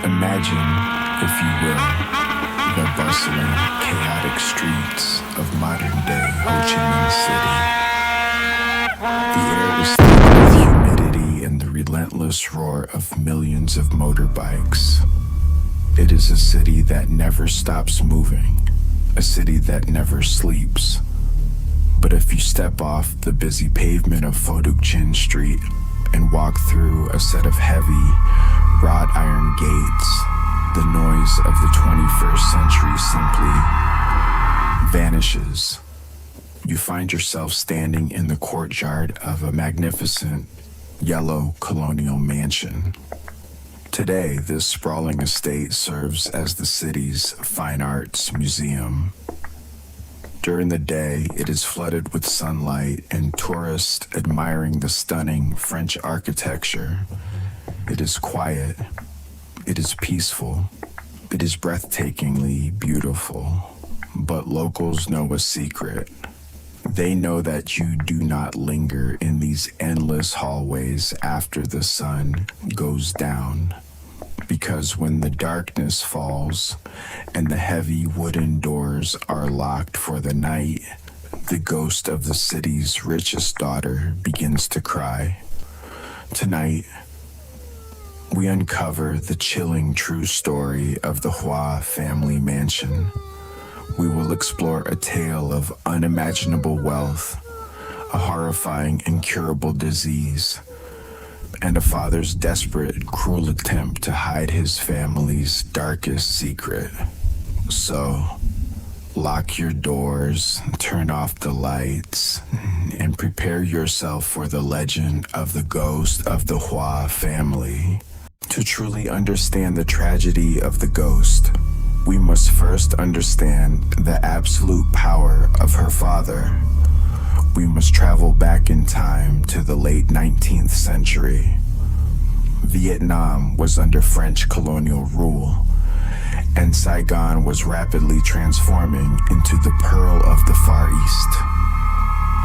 Imagine, if you will, the bustling, chaotic streets of modern-day Ho Chi Minh City. The air is thick with humidity and the relentless roar of millions of motorbikes. It is a city that never stops moving, a city that never sleeps. But if you step off the busy pavement of Pho Duc Chin Street and walk through a set of heavy, wrought iron gates, the noise of the 21st century simply vanishes. You find yourself standing in the courtyard of a magnificent yellow colonial mansion. Today, this sprawling estate serves as the city's fine arts museum. During the day, it is flooded with sunlight and tourists admiring the stunning French architecture. It is quiet. It is peaceful. It is breathtakingly beautiful. But locals know a secret. They know that you do not linger in these endless hallways after the sun goes down. Because when the darkness falls and the heavy wooden doors are locked for the night, the ghost of the city's richest daughter begins to cry. Tonight, we uncover the chilling true story of the Hua Family Mansion. We will explore a tale of unimaginable wealth, a horrifying incurable disease, and a father's desperate, cruel attempt to hide his family's darkest secret. So, lock your doors, turn off the lights, and prepare yourself for the legend of the ghost of the Hua family. To truly understand the tragedy of the ghost, we must first understand the absolute power of her father. We must travel back in time to the late 19th century. Vietnam was under French colonial rule, and Saigon was rapidly transforming into the Pearl of the Far East.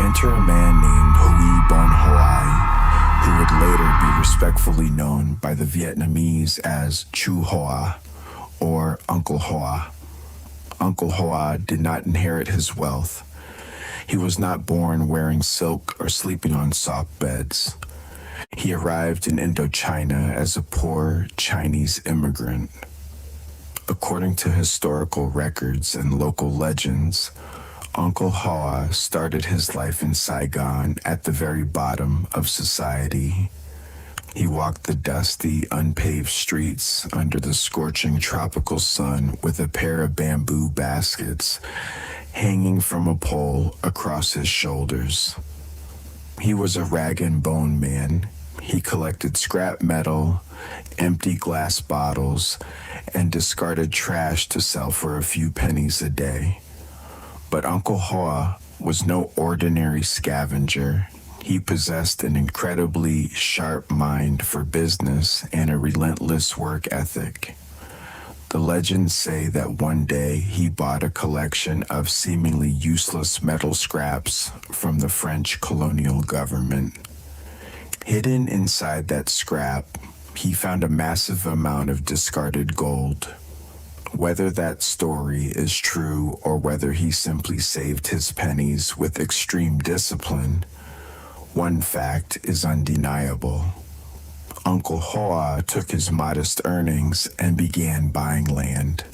Enter a man named Huy Bon Hoai, who would later be respectfully known by the Vietnamese as Chu Hoa, or Uncle Hoa. Uncle Hoa did not inherit his wealth. He was not born wearing silk or sleeping on soft beds. He arrived in Indochina as a poor Chinese immigrant. According to historical records and local legends, Uncle Hoa started his life in Saigon at the very bottom of society. He walked the dusty, unpaved streets under the scorching tropical sun with a pair of bamboo baskets hanging from a pole across his shoulders. He was a rag and bone man. He collected scrap metal, empty glass bottles, and discarded trash to sell for a few pennies a day. But Uncle Hoa was no ordinary scavenger. He possessed an incredibly sharp mind for business and a relentless work ethic. The legends say that one day he bought a collection of seemingly useless metal scraps from the French colonial government. Hidden inside that scrap, he found a massive amount of discarded gold. Whether that story is true or whether he simply saved his pennies with extreme discipline, one fact is undeniable. Uncle Hoa took his modest earnings and began buying land.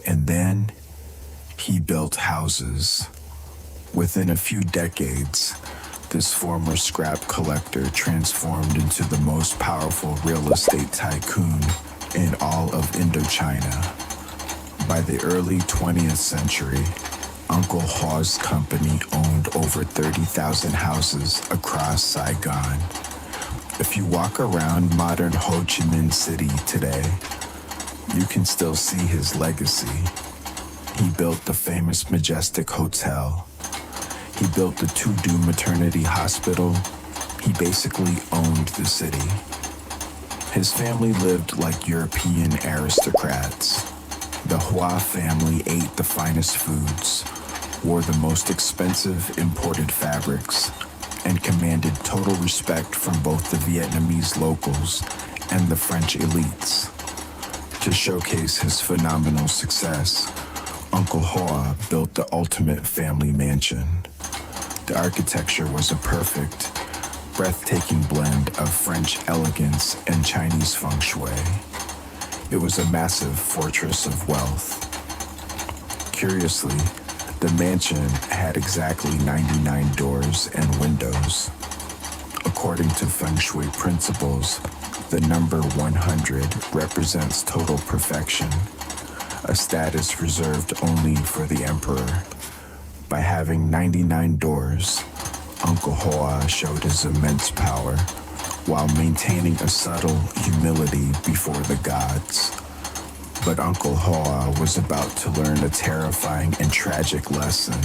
And then he built houses. Within a few decades, this former scrap collector transformed into the most powerful real estate tycoon in all of Indochina. By the early 20th century, Uncle Hoa's company owned over 30,000 houses across Saigon. If you walk around modern Ho Chi Minh City today, you can still see his legacy. He built the famous Majestic Hotel. He built the Tu Du Maternity Hospital. He basically owned the city. His family lived like European aristocrats. The Hua family ate the finest foods, wore the most expensive imported fabrics, and commanded total respect from both the Vietnamese locals and the French elites. To showcase his phenomenal success, Uncle Hoa built the ultimate family mansion. The architecture was a perfect, breathtaking blend of French elegance and Chinese feng shui. It was a massive fortress of wealth. Curiously, the mansion had exactly 99 doors and windows. According to feng shui principles, the number 100 represents total perfection, a status reserved only for the emperor. By having 99 doors, Uncle Hoa showed his immense power while maintaining a subtle humility before the gods. But Uncle Hoa was about to learn a terrifying and tragic lesson.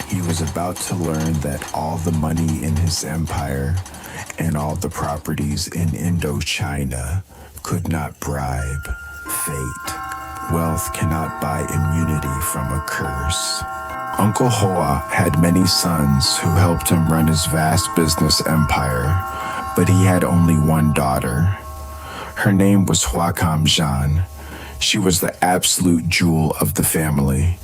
He was about to learn that all the money in his empire and all the properties in Indochina could not bribe fate. Wealth cannot buy immunity from a curse. Uncle Hoa had many sons who helped him run his vast business empire, but he had only one daughter. Her name was Hua Family. She was the absolute jewel of the family.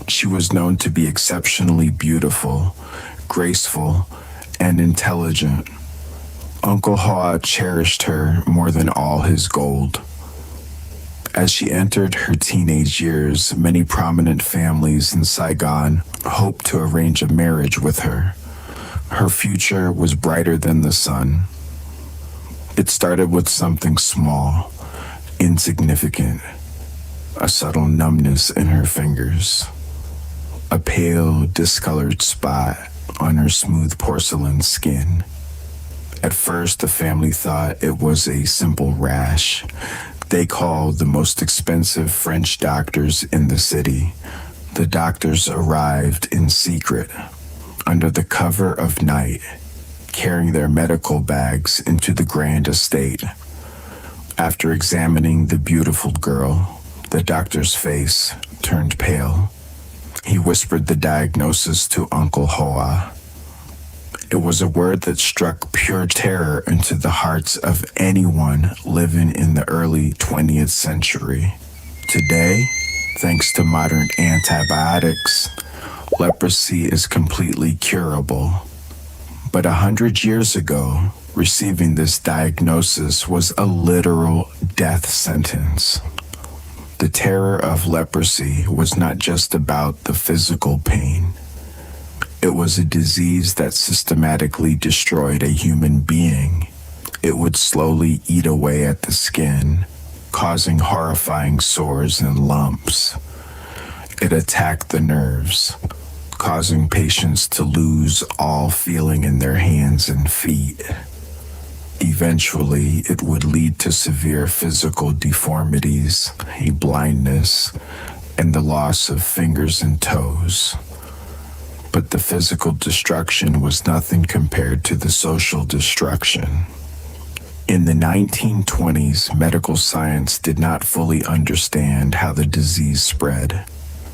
She was known to be exceptionally beautiful, graceful, and intelligent. Uncle Hoa cherished her more than all his gold. As she entered her teenage years, many prominent families in Saigon hoped to arrange a marriage with her. Her future was brighter than the sun. It started with something small, insignificant, a subtle numbness in her fingers, a pale, discolored spot on her smooth porcelain skin. At first, the family thought it was a simple rash. They called the most expensive French doctors in the city. The doctors arrived in secret, under the cover of night, carrying their medical bags into the grand estate. After examining the beautiful girl, the doctor's face turned pale. He whispered the diagnosis to Uncle Hoa. It was a word that struck pure terror into the hearts of anyone living in the early 20th century. Today, thanks to modern antibiotics, leprosy is completely curable. But 100 years ago, receiving this diagnosis was a literal death sentence. The terror of leprosy was not just about the physical pain. It was a disease that systematically destroyed a human being. It would slowly eat away at the skin, causing horrifying sores and lumps. It attacked the nerves, causing patients to lose all feeling in their hands and feet. Eventually, it would lead to severe physical deformities, a blindness, and the loss of fingers and toes. But the physical destruction was nothing compared to the social destruction. In the 1920s, medical science did not fully understand how the disease spread.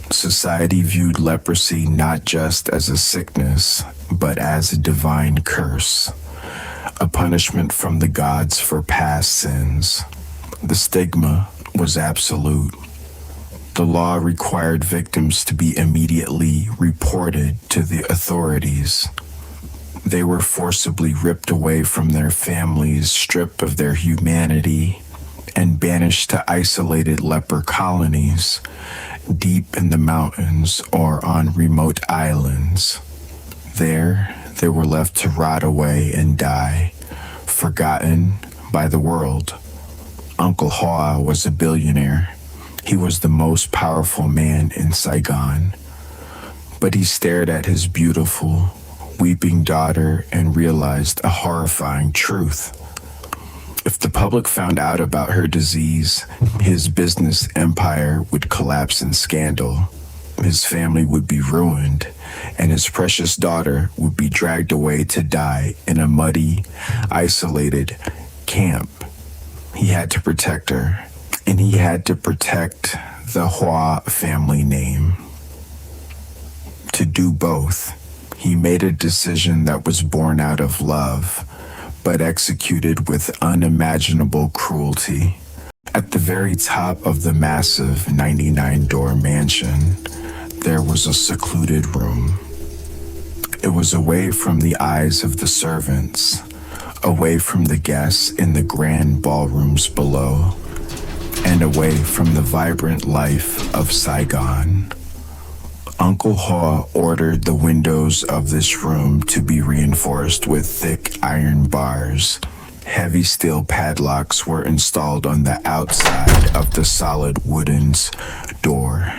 Society viewed leprosy not just as a sickness, but as a divine curse, a punishment from the gods for past sins. The stigma was absolute. The law required victims to be immediately reported to the authorities. They were forcibly ripped away from their families, stripped of their humanity, and banished to isolated leper colonies deep in the mountains or on remote islands. There, they were left to rot away and die, forgotten by the world. Uncle Hoa was a billionaire. He was the most powerful man in Saigon. But he stared at his beautiful, weeping daughter and realized a horrifying truth. If the public found out about her disease, his business empire would collapse in scandal. His family would be ruined, and his precious daughter would be dragged away to die in a muddy, isolated camp. He had to protect her. And he had to protect the Hua family name. To do both, he made a decision that was born out of love, but executed with unimaginable cruelty. At the very top of the massive 99-door mansion, there was a secluded room. It was away from the eyes of the servants, away from the guests in the grand ballrooms below, and away from the vibrant life of Saigon. Uncle Ho ordered the windows of this room to be reinforced with thick iron bars. Heavy steel padlocks were installed on the outside of the solid wooden door.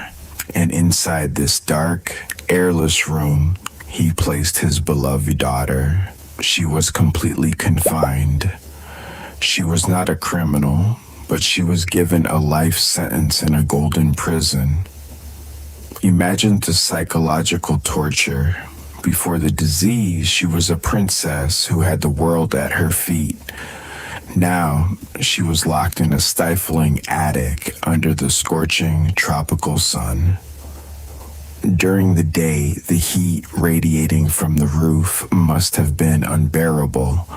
And inside this dark, airless room, he placed his beloved daughter. She was completely confined. She was not a criminal, but she was given a life sentence in a golden prison. Imagine the psychological torture. Before the disease, she was a princess who had the world at her feet. Now, she was locked in a stifling attic under the scorching tropical sun. During the day, the heat radiating from the roof must have been unbearable,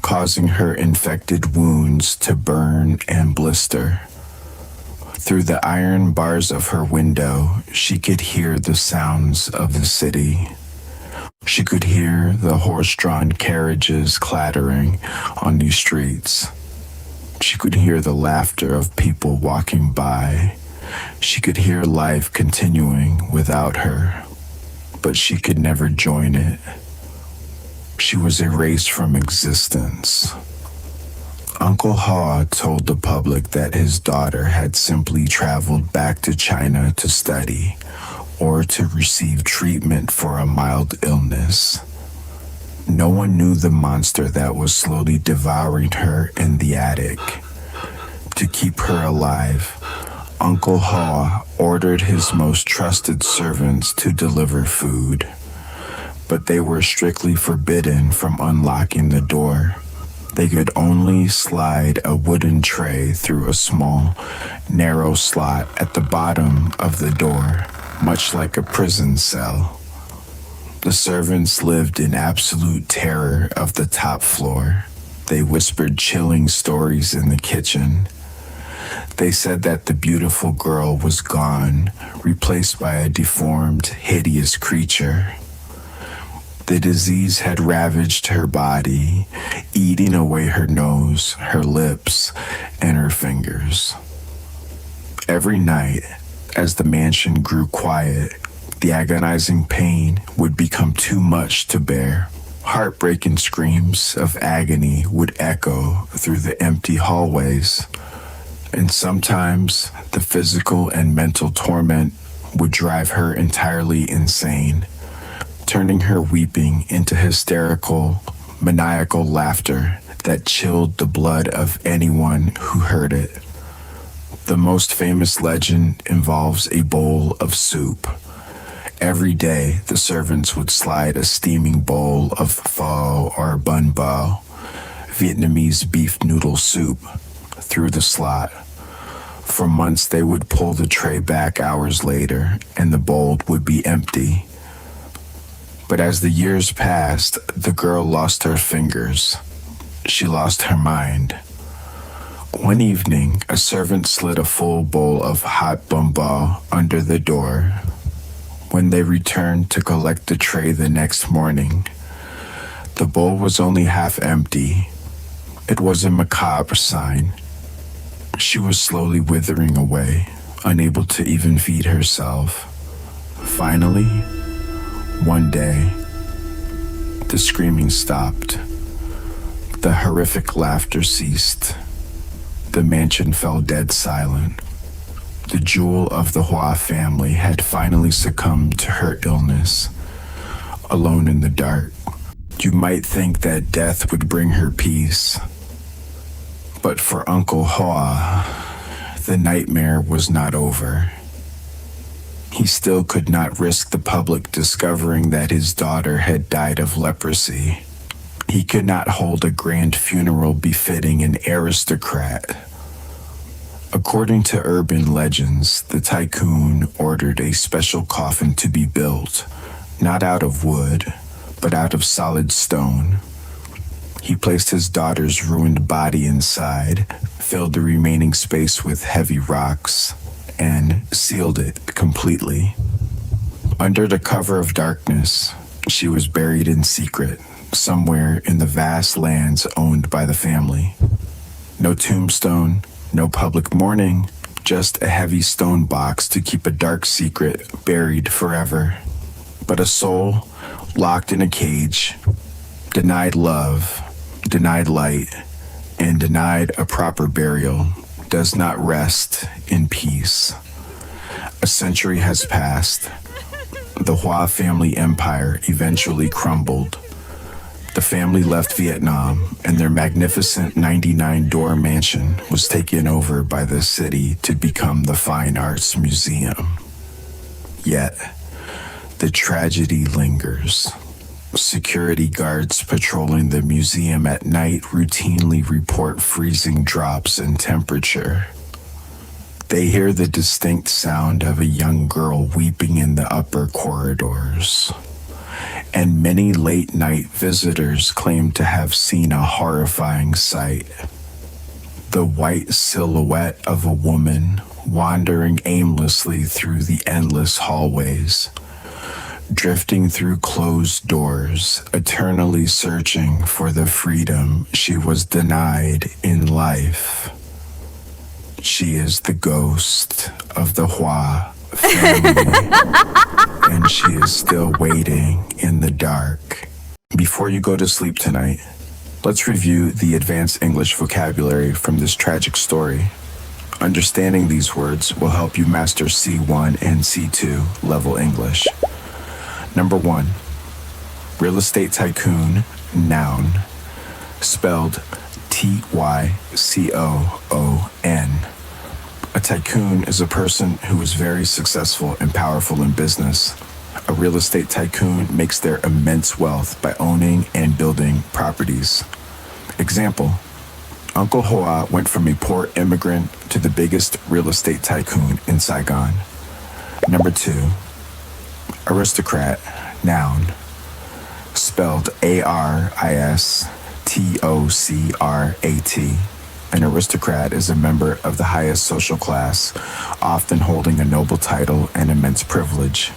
causing her infected wounds to burn and blister. Through the iron bars of her window, she could hear the sounds of the city. She could hear the horse-drawn carriages clattering on these streets. She could hear the laughter of people walking by. She could hear life continuing without her, but she could never join it. She was erased from existence. Uncle Ho told the public that his daughter had simply traveled back to China to study or to receive treatment for a mild illness. No one knew the monster that was slowly devouring her in the attic. To keep her alive, Uncle Ho ordered his most trusted servants to deliver food, but they were strictly forbidden from unlocking the door. They could only slide a wooden tray through a small, narrow slot at the bottom of the door, much like a prison cell. The servants lived in absolute terror of the top floor. They whispered chilling stories in the kitchen. They said that the beautiful girl was gone, replaced by a deformed, hideous creature. The disease had ravaged her body, eating away her nose, her lips, and her fingers. Every night, as the mansion grew quiet, the agonizing pain would become too much to bear. Heartbreaking screams of agony would echo through the empty hallways, and sometimes the physical and mental torment would drive her entirely insane, turning her weeping into hysterical, maniacal laughter that chilled the blood of anyone who heard it. The most famous legend involves a bowl of soup. Every day, the servants would slide a steaming bowl of pho or bun bao, Vietnamese beef noodle soup, through the slot. For months, they would pull the tray back hours later, and the bowl would be empty. But as the years passed, the girl lost her fingers. She lost her mind. One evening, a servant slid a full bowl of hot bun bao under the door. When they returned to collect the tray the next morning, the bowl was only half empty. It was a macabre sign. She was slowly withering away, unable to even feed herself. Finally, one day, the screaming stopped. The horrific laughter ceased. The mansion fell dead silent. The jewel of the Hua family had finally succumbed to her illness, alone in the dark. You might think that death would bring her peace, but for Uncle Ho, the nightmare was not over. He still could not risk the public discovering that his daughter had died of leprosy. He could not hold a grand funeral befitting an aristocrat. According to urban legends, the Tycoon ordered a special coffin to be built, not out of wood, but out of solid stone. He placed his daughter's ruined body inside, filled the remaining space with heavy rocks, and sealed it completely. Under the cover of darkness, she was buried in secret, somewhere in the vast lands owned by the family. No tombstone, no public mourning, just a heavy stone box to keep a dark secret buried forever. But a soul locked in a cage, denied love, denied light, and denied a proper burial does not rest in peace. A century has passed. The Hua family empire eventually crumbled. The family left Vietnam, and their magnificent 99-door mansion was taken over by the city to become the Fine Arts Museum. Yet, the tragedy lingers. Security guards patrolling the museum at night routinely report freezing drops in temperature. They hear the distinct sound of a young girl weeping in the upper corridors. And many late-night visitors claim to have seen a horrifying sight. The white silhouette of a woman wandering aimlessly through the endless hallways, drifting through closed doors, eternally searching for the freedom she was denied in life. She is the ghost of the Hua family, and she is still waiting in the dark. Before you go to sleep tonight, let's review the advanced English vocabulary from this tragic story. Understanding these words will help you master C1 and C2 level English. Number 1, real estate tycoon, noun, spelled Tycoon. A tycoon is a person who is very successful and powerful in business. A real estate tycoon makes their immense wealth by owning and building properties. Example, Uncle Hoa went from a poor immigrant to the biggest real estate tycoon in Saigon. Number 2, aristocrat, noun, spelled aristocrat. An aristocrat is a member of the highest social class, often holding a noble title and immense privilege.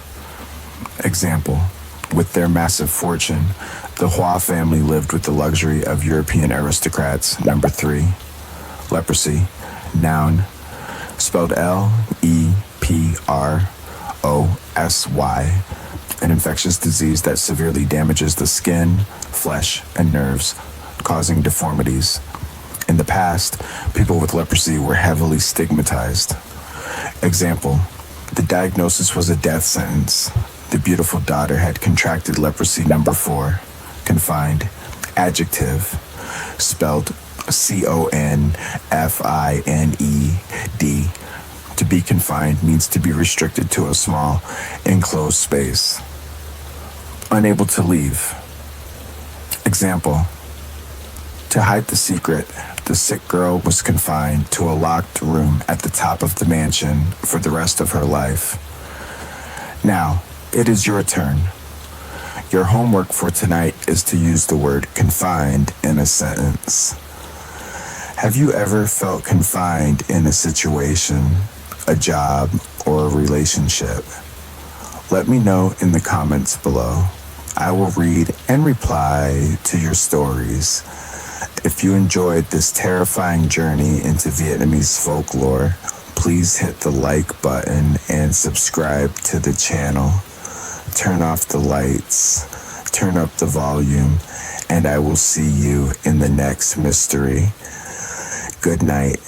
Example, with their massive fortune, the Hua family lived with the luxury of European aristocrats. Number 3, leprosy, noun, spelled Leprosy, an infectious disease that severely damages the skin, flesh, and nerves, causing deformities. In the past, people with leprosy were heavily stigmatized. Example, the diagnosis was a death sentence. The beautiful daughter had contracted leprosy. Number 4, confined, adjective, spelled Confined. To be confined means to be restricted to a small, enclosed space. Unable to leave. Example, to hide the secret, the sick girl was confined to a locked room at the top of the mansion for the rest of her life. Now, it is your turn. Your homework for tonight is to use the word confined in a sentence. Have you ever felt confined in a situation, a job, or a relationship? Let me know in the comments below. I will read and reply to your stories. If you enjoyed this terrifying journey into Vietnamese folklore, please hit the like button and subscribe to the channel. Turn off the lights, turn up the volume, and I will see you in the next mystery. Good night.